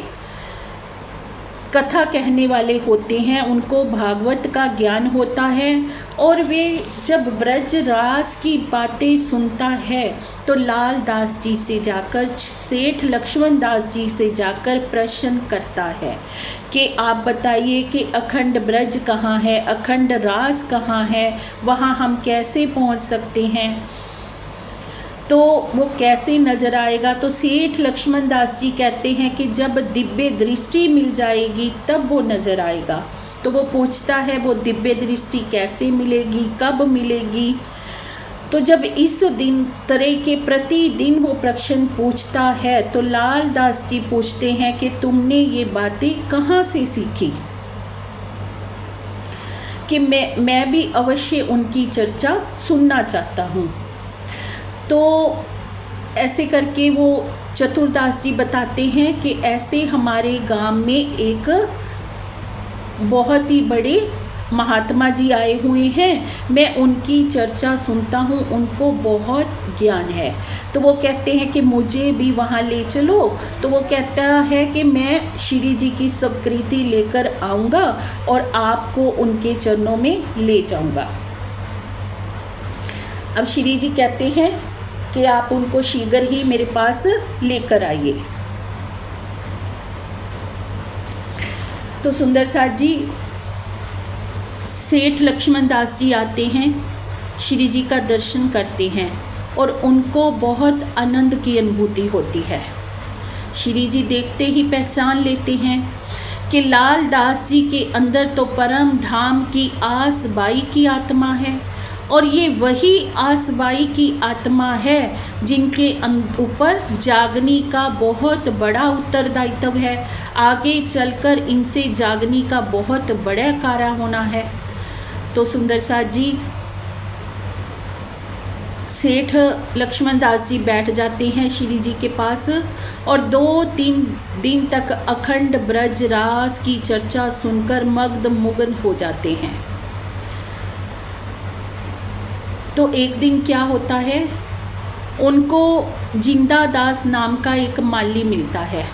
कथा कहने वाले होते हैं, उनको भागवत का ज्ञान होता है। और वे जब ब्रज रास की बातें सुनता है तो लाल दास जी से जाकर, सेठ लक्ष्मण दास जी से जाकर प्रश्न करता है कि आप बताइए कि अखंड ब्रज कहाँ है, अखंड रास कहाँ है, वहाँ हम कैसे पहुँच सकते हैं, तो वो कैसे नज़र आएगा। तो सेठ लक्ष्मण दास जी कहते हैं कि जब दिव्य दृष्टि मिल जाएगी तब वो नज़र आएगा। तो वो पूछता है वो दिव्य दृष्टि कैसे मिलेगी, कब मिलेगी। तो जब इस दिन तरह के प्रतिदिन वो प्रश्न पूछता है तो लाल दास जी पूछते हैं कि तुमने ये बातें कहाँ से सीखी, कि मैं भी अवश्य उनकी चर्चा सुनना चाहता हूँ। तो ऐसे करके वो चतुरदास जी बताते हैं कि ऐसे हमारे गांव में एक बहुत ही बड़े महात्मा जी आए हुए हैं, मैं उनकी चर्चा सुनता हूँ, उनको बहुत ज्ञान है। तो वो कहते हैं कि मुझे भी वहाँ ले चलो। तो वो कहता है कि मैं श्री जी की सब कृति लेकर आऊँगा और आपको उनके चरणों में ले जाऊँगा। अब श्री जी कहते हैं कि आप उनको शीघ्र ही मेरे पास लेकर आइए। तो सुंदर साथ जी, सेठ लक्ष्मण दास जी आते हैं, श्री जी का दर्शन करते हैं और उनको बहुत आनंद की अनुभूति होती है। श्री जी देखते ही पहचान लेते हैं कि लाल दास जी के अंदर तो परम धाम की आसबाई की आत्मा है, और ये वही आसबाई की आत्मा है जिनके ऊपर जागनी का बहुत बड़ा उत्तरदायित्व है। आगे चलकर इनसे जागनी का बहुत बड़ा कार्य होना है। तो सुंदर साथ जी, सेठ लक्ष्मण दास जी बैठ जाते हैं श्री जी के पास और 2-3 दिन तक अखंड ब्रज रास की चर्चा सुनकर मग्न मुग्न हो जाते हैं। तो एक दिन क्या होता है, उनको जिंदा दास नाम का एक माली मिलता है।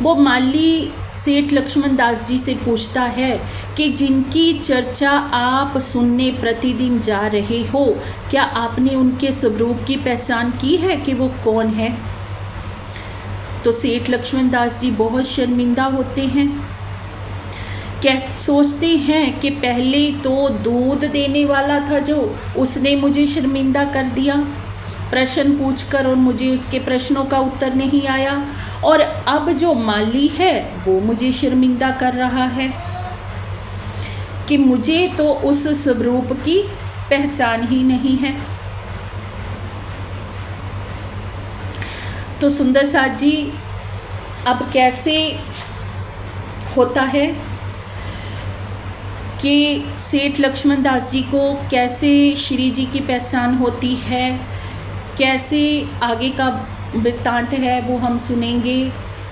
वो माली सेठ लक्ष्मण दास जी से पूछता है कि जिनकी चर्चा आप सुनने प्रतिदिन जा रहे हो, क्या आपने उनके स्वरूप की पहचान की है कि वो कौन है? तो सेठ लक्ष्मण दास जी बहुत शर्मिंदा होते हैं, सोचते हैं कि पहले तो दूध देने वाला था जो, उसने मुझे शर्मिंदा कर दिया प्रश्न पूछकर, और मुझे उसके प्रश्नों का उत्तर नहीं आया, और अब जो माली है वो मुझे शर्मिंदा कर रहा है कि मुझे तो उस स्वरूप की पहचान ही नहीं है। तो सुंदर साथ जी अब कैसे होता है कि सेठ लक्ष्मण दास जी को कैसे श्री जी की पहचान होती है, कैसे आगे का वृत्तांत है वो हम सुनेंगे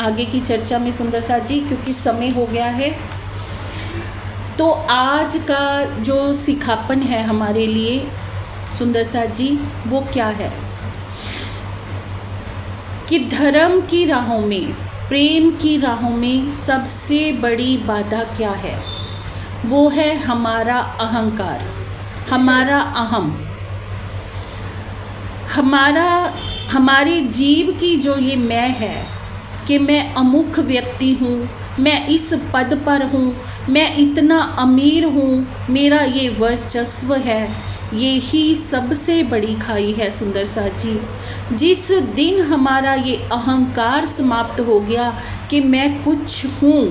आगे की चर्चा में सुंदर साथ जी, क्योंकि समय हो गया है। तो आज का जो सिखापन है हमारे लिए सुंदर साथ जी वो क्या है कि धर्म की राहों में, प्रेम की राहों में सबसे बड़ी बाधा क्या है? वो है हमारा अहंकार, हमारा अहम, हमारे जीव की जो ये मैं है कि मैं अमुख व्यक्ति हूँ, मैं इस पद पर हूँ, मैं इतना अमीर हूँ, मेरा ये वर्चस्व है, ये ही सबसे बड़ी खाई है सुंदर साथ जी। जिस दिन हमारा ये अहंकार समाप्त हो गया कि मैं कुछ हूँ,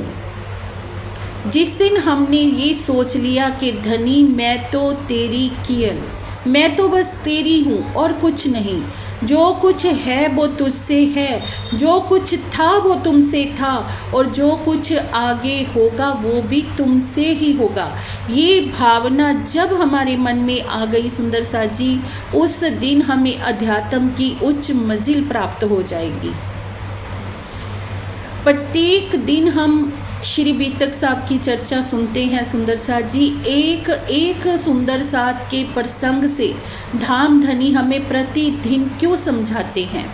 जिस दिन हमने ये सोच लिया कि धनी मैं तो तेरी कियल, मैं तो बस तेरी हूँ और कुछ नहीं, जो कुछ है वो तुझसे है, जो कुछ था वो तुमसे था, और जो कुछ आगे होगा वो भी तुमसे ही होगा, ये भावना जब हमारे मन में आ गई सुंदर साथ जी, उस दिन हमें अध्यात्म की उच्च मंजिल प्राप्त हो जाएगी। प्रत्येक दिन हम श्री बीतक साहब की चर्चा सुनते हैं सुंदर साथ जी, एक एक सुंदर साथ के प्रसंग से धाम धनी हमें प्रतिदिन क्यों समझाते हैं?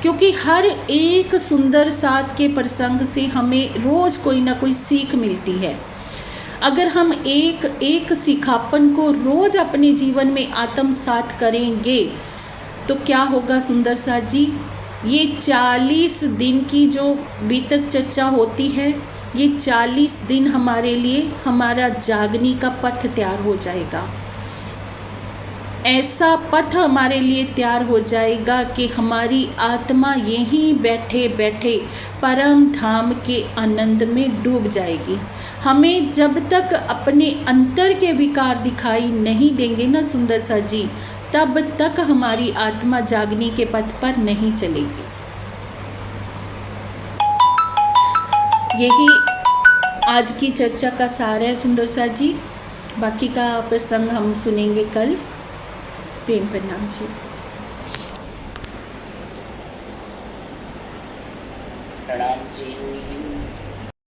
क्योंकि हर एक सुंदर साथ के प्रसंग से हमें रोज़ कोई ना कोई सीख मिलती है। अगर हम एक एक सिखापन को रोज़ अपने जीवन में आत्मसात करेंगे तो क्या होगा सुंदर साथ जी? ये 40 दिन की जो बीतक चर्चा होती है, ये 40 दिन हमारे लिए हमारा जागने का पथ तैयार हो जाएगा। ऐसा पथ हमारे लिए तैयार हो जाएगा कि हमारी आत्मा यहीं बैठे बैठे परम धाम के आनंद में डूब जाएगी। हमें जब तक अपने अंतर के विकार दिखाई नहीं देंगे ना सुंदर सा जी, तब तक हमारी आत्मा जागने के पथ पर नहीं चलेगी। यही आज की चर्चा का सार है सुंदर सा जी। बाकी का प्रसंग हम सुनेंगे कल। प्रेम प्रणाम जी। प्रणाम जी।